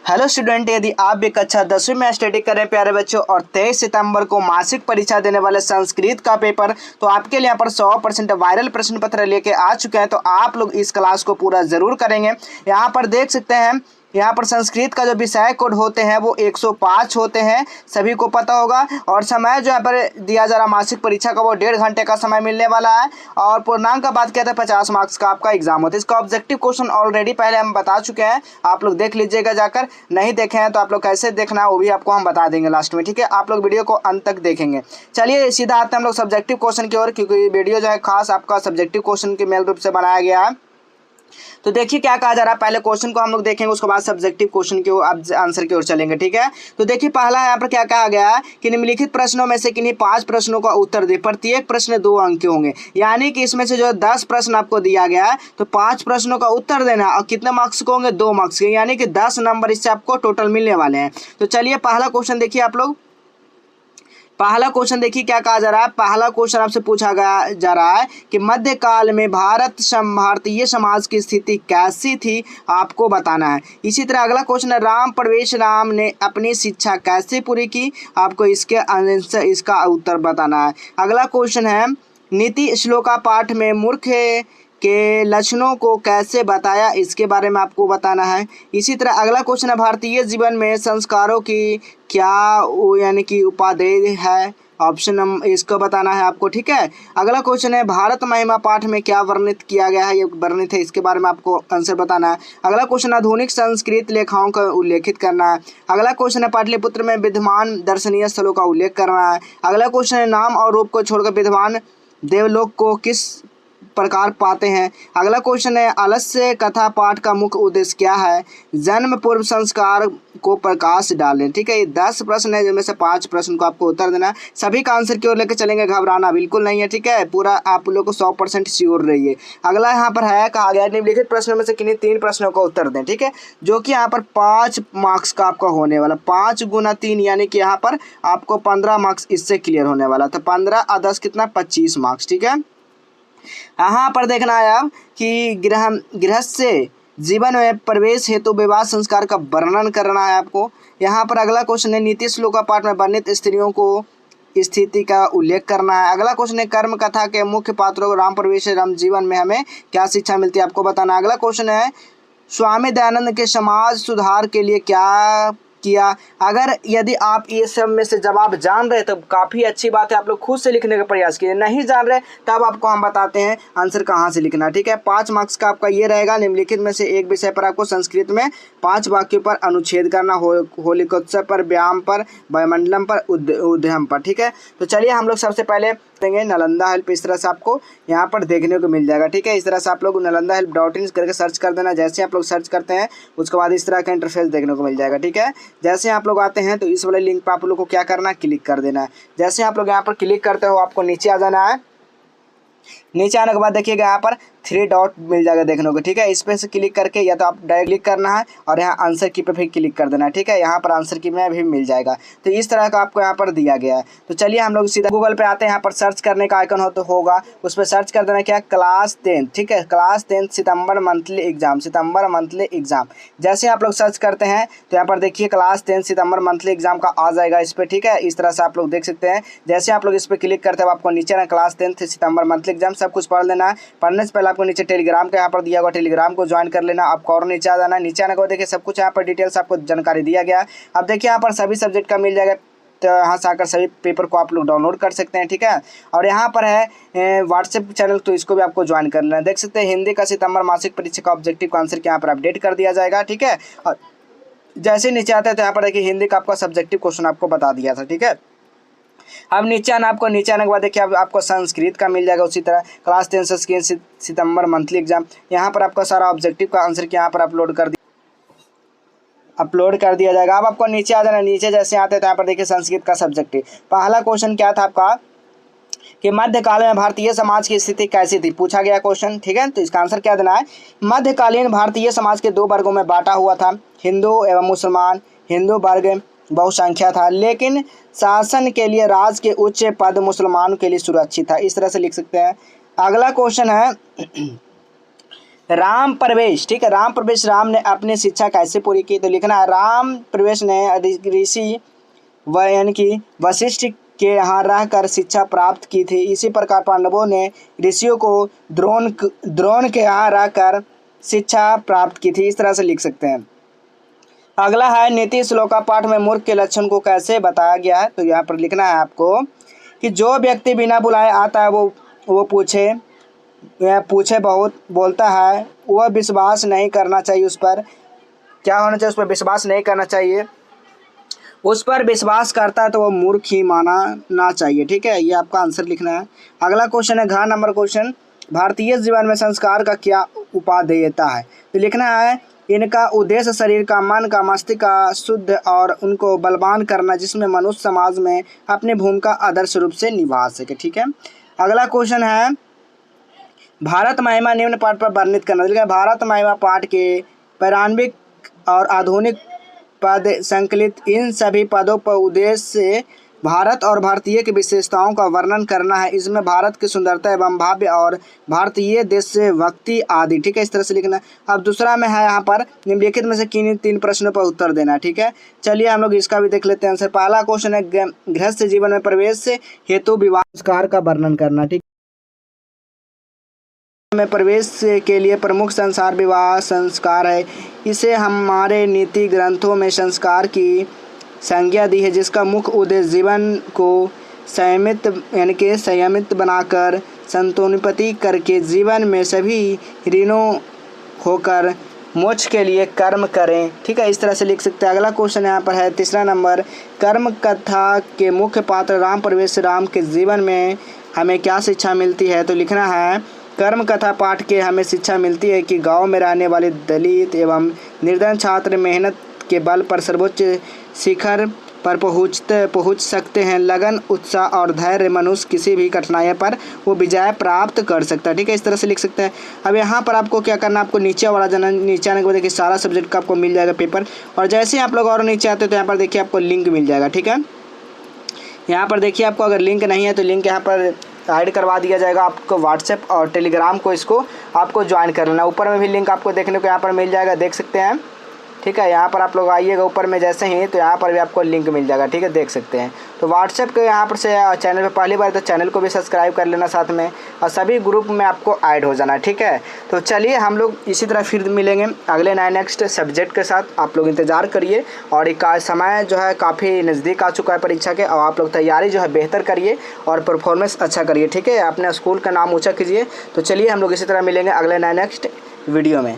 Hello student, यदि आप भी कक्षा 10वीं में स्टडी कर रहे हैं प्यारे बच्चों और 23 सितंबर को मासिक परीक्षा देने वाले संस्कृत का पेपर, तो आपके लिए यहाँ पर 100% वायरल प्रश्न पत्र लेके आ चुके हैं। तो आप लोग इस क्लास को पूरा जरूर करेंगे। यहाँ पर देख सकते हैं, यहाँ पर संस्कृत का जो विषय कोड होते हैं वो 105 होते हैं, सभी को पता होगा। और समय जो यहाँ पर दिया जा रहा मासिक परीक्षा का वो 1.5 घंटे का समय मिलने वाला है। और पूर्णांक का बात किया था 50 मार्क्स का आपका एग्जाम होता है। इसका ऑब्जेक्टिव क्वेश्चन ऑलरेडी पहले हम बता चुके हैं, आप लोग देख लीजिएगा जाकर। नहीं देखे हैं तो आप लोग कैसे देखना है वो भी आपको हम बता देंगे लास्ट में, ठीक है। आप लोग वीडियो को अंत तक देखेंगे। चलिए सीधा आते हैं हम लोग सब्जेक्टिव क्वेश्चन की ओर, क्योंकि वीडियो जो है खास आपका सब्जेक्टिव क्वेश्चन के मेल रूप से बनाया गया है। तो देखिए क्या कहा जा रहा है, पहले क्वेश्चन को हम लोग देखेंगे, उसके बाद सब्जेक्टिव क्वेश्चन की ओर आंसर की ओर चलेंगे, ठीक है। तो देखिए पहला यहाँ पर क्या कहा गया है कि निम्नलिखित प्रश्नों में से किन्हीं 5 प्रश्नों का उत्तर दे, प्रत्येक प्रश्न 2 अंक के होंगे। यानी कि इसमें से जो 10 प्रश्न आपको दिया गया है तो 5 प्रश्नों का उत्तर देना है। और कितने मार्क्स के होंगे? 2 मार्क्स के, यानी कि 10 नंबर इससे आपको टोटल मिलने वाले हैं। तो चलिए पहला क्वेश्चन देखिए आप लोग। पहला क्वेश्चन देखिए क्या कहा जा रहा है। पहला क्वेश्चन आपसे पूछा जा रहा है कि मध्यकाल में भारतीय समाज की स्थिति कैसी थी, आपको बताना है। इसी तरह अगला क्वेश्चन है, राम प्रवेश राम ने अपनी शिक्षा कैसे पूरी की, आपको इसका उत्तर बताना है। अगला क्वेश्चन है, नीति श्लोका पाठ में मूर्ख के लक्षणों को कैसे बताया, इसके बारे में आपको बताना है। इसी तरह अगला क्वेश्चन है, भारतीय जीवन में संस्कारों की क्या यानी कि उपादेय है, ऑप्शन नंबर इसको बताना है आपको, ठीक है। अगला क्वेश्चन है, भारत महिमा पाठ में क्या वर्णित किया गया है, ये वर्णित है, इसके बारे में आपको आंसर बताना है। अगला क्वेश्चन आधुनिक संस्कृत लेखाओं का उल्लेखित करना है। अगला क्वेश्चन है, पाटलिपुत्र में विद्यमान दर्शनीय स्थलों का उल्लेख करना है। अगला क्वेश्चन है, नाम और रूप को छोड़कर विद्वान देवलोक को किस प्रकार पाते हैं। अगला क्वेश्चन है, आलस्य कथा पाठ का मुख्य उद्देश्य क्या है, जन्म पूर्व संस्कार को प्रकाश डालें, ठीक है। ये 10 प्रश्न है जिनमें से 5 प्रश्न को आपको उत्तर देना है। सभी का आंसर की ओर लेकर चलेंगे, घबराना बिल्कुल नहीं है, ठीक है। पूरा आप लोग को 100% श्योर रहिए। अगला यहाँ पर है, कहा गया निम्नलिखित प्रश्नों में से किन्हीं 3 प्रश्नों का उत्तर दें, ठीक है, जो कि यहाँ पर 5 मार्क्स का आपका होने वाला। 5 गुना 3 यानी कि यहाँ पर आपको 15 मार्क्स इससे क्लियर होने वाला। तो 15 और 10 कितना, 25 मार्क्स, ठीक है। यहाँ पर देखना है अब कि गृहस्थ जीवन में प्रवेश हेतु विवाह संस्कार का वर्णन करना है आपको। यहाँ पर अगला क्वेश्चन है, नीति श्लोका पाठ में वर्णित स्त्रियों को स्थिति का उल्लेख करना है। अगला क्वेश्चन है, कर्म कथा के मुख्य पात्रों राम प्रवेश राम जीवन में हमें क्या शिक्षा मिलती है, आपको बताना है। अगला क्वेश्चन है, स्वामी दयानंद के समाज सुधार के लिए क्या किया। अगर यदि आप ये सब में से जवाब जान रहे तो काफ़ी अच्छी बात है, आप लोग खुद से लिखने का प्रयास कीजिए। नहीं जान रहे तब आपको हम बताते हैं आंसर कहाँ से लिखना, ठीक है। 5 मार्क्स का आपका ये रहेगा। निम्नलिखित में से एक विषय पर आपको संस्कृत में 5 वाक्यों पर अनुच्छेद करना, होलिकोत्सव पर, व्यायाम पर, वायुमंडलम पर, उद्यम पर, ठीक है। तो चलिए हम लोग सबसे पहले देंगे नालंदा हेल्प, इस तरह से आपको यहाँ पर देखने को मिल जाएगा, ठीक है। इस तरह से आप लोग nalandahelp.in करके सर्च कर देना। जैसे आप लोग सर्च करते हैं उसके बाद इस तरह का इंटरफेस देखने को मिल जाएगा, ठीक है। जैसे आप लोग आते हैं तो इस वाले लिंक पर आप लोग को क्या करना है, क्लिक कर देना है। जैसे आप लोग यहाँ पर क्लिक करते हो आपको नीचे आ जाना है। नीचे आने के बाद देखिएगा यहाँ पर 3 डॉट मिल जाएगा देखने को, ठीक है। इस पर से क्लिक करके या तो आप डायरेक्ट क्लिक करना है और यहाँ आंसर की पे फिर क्लिक कर देना है, ठीक है। यहाँ पर आंसर की में भी मिल जाएगा। तो इस तरह का आपको यहाँ पर दिया गया है। तो चलिए हम लोग सीधा गूगल पे आते हैं। यहाँ पर सर्च करने का आइकन हो तो होगा, उस पर सर्च कर देना क्या, क्लास 10, ठीक है। क्लास 10 सितंबर मंथली एग्जाम, सितंबर मंथली एग्जाम। जैसे आप लोग सर्च करते हैं तो यहाँ पर देखिए क्लास 10 सितंबर मंथली एग्जाम का आ जाएगा इस पर, ठीक है। इस तरह से आप लोग देख सकते हैं। जैसे आप लोग इस पर क्लिक करते हो आपको नीचे ना क्लास 10 सितंबर मंथली एग्जाम सब कुछ पढ़ लेना है। पढ़ने से पहले आपको नीचे टेलीग्राम का यहाँ पर दिया हुआ, टेलीग्राम को ज्वाइन कर लेना। आपको और नीचे आ जाना है। नीचे आने के बाद देखिए सब कुछ यहाँ पर डिटेल्स आपको जानकारी दिया गया। अब देखिए यहाँ पर सभी सब्जेक्ट का मिल जाएगा, तो यहाँ से आकर सभी पेपर को आप लोग डाउनलोड कर सकते हैं, ठीक है। और यहाँ पर है व्हाट्सएप चैनल, तो इसको भी आपको ज्वाइन कर लेना है। देख सकते हैं हिंदी का सितंबर मासिक परीक्षा का ऑब्जेक्टिव का आंसर यहाँ पर अपडेट कर दिया जाएगा, ठीक है। और जैसे नीचे आता है तो यहाँ पर देखिए हिंदी का आपका सब्जेक्टिव क्वेश्चन आपको बता दिया था, ठीक है। अब नीचे आना, आपको नीचे आने के बाद देखिए आपको संस्कृत का मिल जाएगा। उसी तरह क्लास 10 संस्कृत सितंबर मंथली एग्जाम, यहाँ पर आपका सारा ऑब्जेक्टिव का आंसर यहाँ पर अपलोड कर दिया जाएगा। अब आपको नीचे आ जाना। नीचे जैसे आते हैं तो यहाँ पर देखिए संस्कृत का सब्जेक्टिव पहला क्वेश्चन क्या था आपका कि मध्यकाल में भारतीय समाज की स्थिति कैसी थी, पूछा गया क्वेश्चन, ठीक है। तो इसका आंसर क्या देना है, मध्यकालीन भारतीय समाज के 2 वर्गों में बांटा हुआ था, हिंदू एवं मुसलमान। हिंदू वर्ग बहुसंख्या था, लेकिन शासन के लिए राज के उच्च पद मुसलमानों के लिए सुरक्षित था, इस तरह से लिख सकते हैं। अगला क्वेश्चन है राम प्रवेश, ठीक है, राम प्रवेश राम ने अपनी शिक्षा कैसे पूरी की? तो लिखना है राम प्रवेश ने ऋषि यानी कि वशिष्ठ के यहाँ रहकर शिक्षा प्राप्त की थी। इसी प्रकार पांडवों ने ऋषियों को द्रोण के यहाँ रहकर शिक्षा प्राप्त की थी। इस तरह से लिख सकते हैं। अगला है नीति श्लोका पाठ में मूर्ख के लक्षण को कैसे बताया गया है? तो यहाँ पर लिखना है आपको कि जो व्यक्ति बिना बुलाए आता है वो पूछे बहुत बोलता है, वह विश्वास नहीं करना चाहिए, उस पर क्या होना चाहिए? उस पर विश्वास नहीं करना चाहिए। उस पर विश्वास करता है तो वो मूर्ख ही माना चाहिए, ठीक है। ये आपका आंसर लिखना है। अगला क्वेश्चन है घ नंबर क्वेश्चन, भारतीय जीवन में संस्कार का क्या उपादेयता है? तो लिखना है इनका उद्देश्य शरीर का, मन का, मस्तिष्क का शुद्ध और उनको बलवान करना, जिसमें मनुष्य समाज में अपनी भूमिका आदर्श रूप से निभा सके, ठीक है। अगला क्वेश्चन है भारत महिमा निम्न पाठ पर वर्णित करना। देखिए भारत महिमा पाठ के पौराणिक और आधुनिक पद संकलित इन सभी पदों पर उद्देश्य से भारत और भारतीय की विशेषताओं का वर्णन करना है। इसमें भारत की सुंदरता एवं भाव्य और भारतीय देश से भक्ति आदि, ठीक है, इस तरह से लिखना। अब दूसरा में है यहाँ पर निम्नलिखित में से किन 3 प्रश्नों पर उत्तर देना, ठीक है। चलिए हम लोग इसका भी देख लेते हैं आंसर। पहला क्वेश्चन है गृहस्थ जीवन में प्रवेश से हेतु विवाह संस्कार का वर्णन करना, ठीक में प्रवेश के लिए प्रमुख संसार विवाह संस्कार है। इसे हमारे नीति ग्रंथों में संस्कार की संज्ञा दी है, जिसका मुख्य उद्देश्य जीवन को संयमित बनाकर संतोषपति करके जीवन में सभी ऋणों होकर मोक्ष के लिए कर्म करें, ठीक है, इस तरह से लिख सकते हैं। अगला क्वेश्चन यहाँ पर है तीसरा नंबर, कर्म कथा के मुख्य पात्र राम प्रवेश राम के जीवन में हमें क्या शिक्षा मिलती है? तो लिखना है कर्म कथा पाठ के हमें शिक्षा मिलती है कि गांव में रहने वाले दलित एवं निर्धन छात्र मेहनत के बल पर सर्वोच्च शिखर पर पहुंच सकते हैं। लगन, उत्साह और धैर्य मनुष्य किसी भी कठिनाई पर वो विजय प्राप्त कर सकता है, ठीक है, इस तरह से लिख सकते हैं। अब यहाँ पर आपको क्या करना है, आपको नीचे वाला जाना, नीचे आने के बाद देखिए सारा सब्जेक्ट का आपको मिल जाएगा पेपर, और जैसे ही आप लोग और नीचे आते हो तो यहाँ पर देखिए आपको लिंक मिल जाएगा, ठीक है। यहाँ पर देखिए आपको अगर लिंक नहीं है तो लिंक यहाँ पर ऐड करवा दिया जाएगा। आपको व्हाट्सएप और टेलीग्राम को इसको आपको ज्वाइन कर लेना। ऊपर में भी लिंक आपको देखने को यहाँ पर मिल जाएगा, देख सकते हैं, ठीक है। यहाँ पर आप लोग आइएगा ऊपर में जैसे ही तो यहाँ पर भी आपको लिंक मिल जाएगा, ठीक है, देख सकते हैं। तो व्हाट्सएप के यहाँ पर से चैनल पे पहली बार तो चैनल को भी सब्सक्राइब कर लेना साथ में, और सभी ग्रुप में आपको ऐड हो जाना, ठीक है। तो चलिए हम लोग इसी तरह फिर मिलेंगे अगले नेक्स्ट सब्जेक्ट के साथ। आप लोग इंतज़ार करिए, और एक समय जो है काफ़ी नज़दीक आ चुका है परीक्षा के, और आप लोग तैयारी जो है बेहतर करिए और परफॉर्मेंस अच्छा करिए, ठीक है, अपने स्कूल का नाम ऊँचा कीजिए। तो चलिए हम लोग इसी तरह मिलेंगे अगले नेक्स्ट वीडियो में।